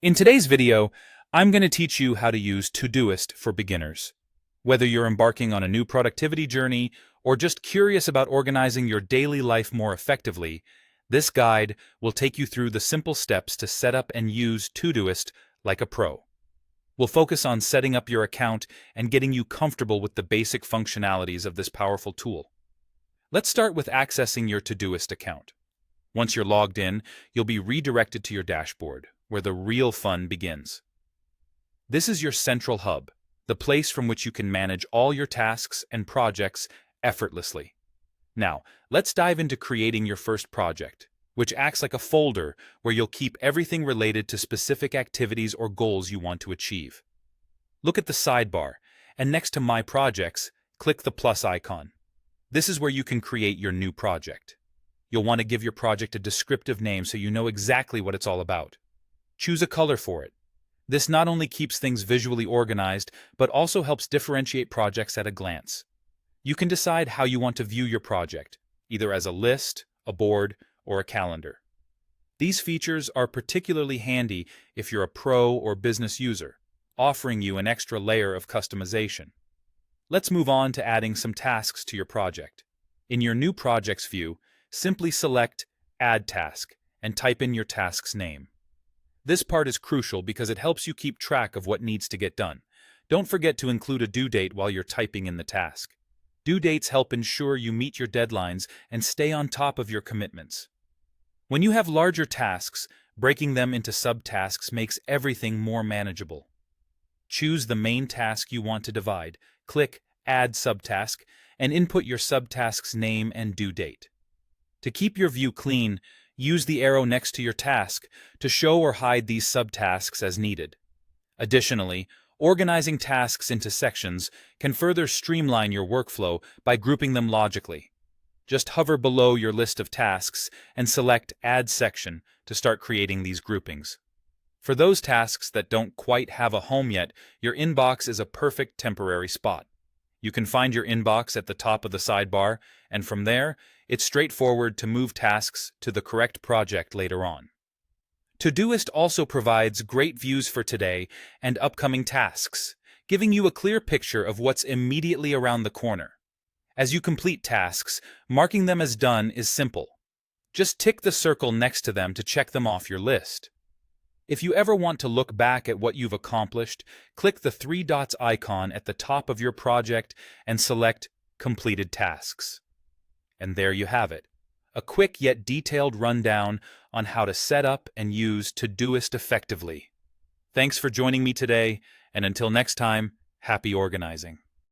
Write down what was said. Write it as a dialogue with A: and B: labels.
A: In today's video, I'm going to teach you how to use Todoist for beginners. Whether you're embarking on a new productivity journey or just curious about organizing your daily life more effectively, this guide will take you through the simple steps to set up and use Todoist like a pro. We'll focus on setting up your account and getting you comfortable with the basic functionalities of this powerful tool. Let's start with accessing your Todoist account. Once you're logged in, you'll be redirected to your dashboard, where the real fun begins. This is your central hub, the place from which you can manage all your tasks and projects effortlessly. Now, let's dive into creating your first project, which acts like a folder where you'll keep everything related to specific activities or goals you want to achieve. Look at the sidebar, and next to My Projects, click the plus icon. This is where you can create your new project. You'll want to give your project a descriptive name so you know exactly what it's all about. Choose a color for it. This not only keeps things visually organized, but also helps differentiate projects at a glance. You can decide how you want to view your project, either as a list, a board, or a calendar. These features are particularly handy if you're a pro or business user, offering you an extra layer of customization. Let's move on to adding some tasks to your project. In your New Projects view, simply select Add Task and type in your task's name. This part is crucial because it helps you keep track of what needs to get done. Don't forget to include a due date while you're typing in the task. Due dates help ensure you meet your deadlines and stay on top of your commitments. When you have larger tasks, breaking them into subtasks makes everything more manageable. Choose the main task you want to divide, click Add Subtask, and input your subtask's name and due date. To keep your view clean, use the arrow next to your task to show or hide these subtasks as needed. Additionally, organizing tasks into sections can further streamline your workflow by grouping them logically. Just hover below your list of tasks and select Add Section to start creating these groupings. For those tasks that don't quite have a home yet, your inbox is a perfect temporary spot. You can find your inbox at the top of the sidebar, and from there, it's straightforward to move tasks to the correct project later on. Todoist also provides great views for today and upcoming tasks, giving you a clear picture of what's immediately around the corner. As you complete tasks, marking them as done is simple. Just tick the circle next to them to check them off your list. If you ever want to look back at what you've accomplished, click the three dots icon at the top of your project and select Completed Tasks. And there you have it, a quick yet detailed rundown on how to set up and use Todoist effectively. Thanks for joining me today, and until next time, happy organizing.